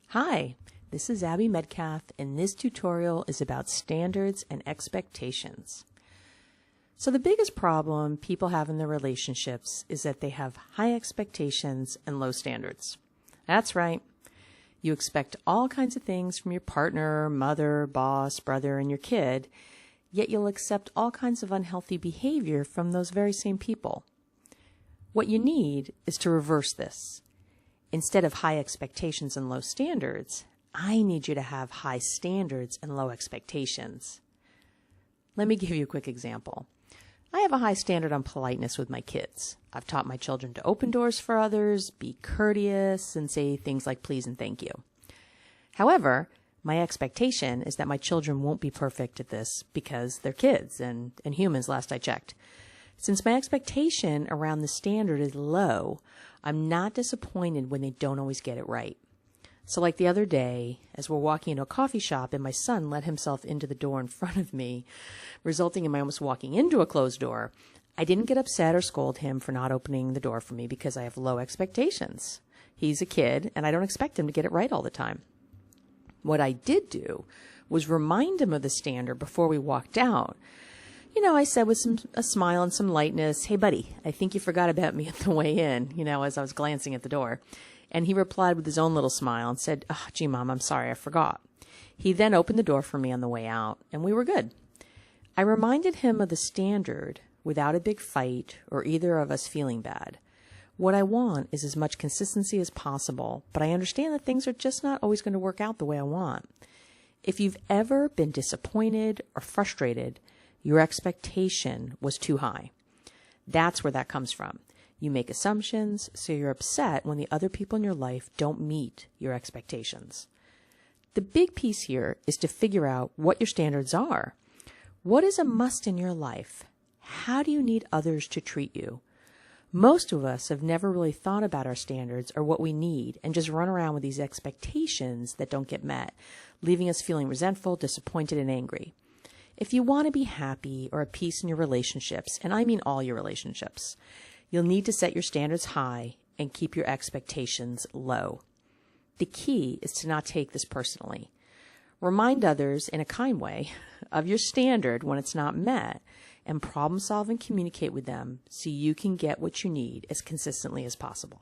Hi, this is Abby Medcalf, and this tutorial is about standards and expectations. So the biggest problem people have in their relationships is that they have high expectations and low standards. That's right. You expect all kinds of things from your partner, mother, boss, brother, and your kid, yet you'll accept all kinds of unhealthy behavior from those very same people. What you need is to reverse this. Instead of high expectations and low standards, I need you to have high standards and low expectations. Let me give you a quick example. I have a high standard on politeness with my kids. I've taught my children to open doors for others, be courteous, and say things like please and thank you. However, my expectation is that my children won't be perfect at this because they're kids and humans last I checked. Since my expectation around the standard is low, I'm not disappointed when they don't always get it right. So like the other day, as we're walking into a coffee shop and my son let himself into the door in front of me, resulting in my almost walking into a closed door, I didn't get upset or scold him for not opening the door for me because I have low expectations. He's a kid and I don't expect him to get it right all the time. What I did do was remind him of the standard before we walked out. I said with a smile and some lightness, "Hey, buddy, I think you forgot about me at the way in," as I was glancing at the door. And he replied with his own little smile and said, "Oh, gee, Mom, I'm sorry, I forgot." He then opened the door for me on the way out, and we were good. I reminded him of the standard without a big fight or either of us feeling bad. What I want is as much consistency as possible, but I understand that things are just not always going to work out the way I want. If you've ever been disappointed or frustrated, your expectation was too high. That's where that comes from. You make assumptions, so you're upset when the other people in your life don't meet your expectations. The big piece here is to figure out what your standards are. What is a must in your life? How do you need others to treat you? Most of us have never really thought about our standards or what we need and just run around with these expectations that don't get met, leaving us feeling resentful, disappointed, and angry. If you want to be happy or at peace in your relationships, and I mean all your relationships, you'll need to set your standards high and keep your expectations low. The key is to not take this personally. Remind others in a kind way of your standard when it's not met, and problem solve and communicate with them so you can get what you need as consistently as possible.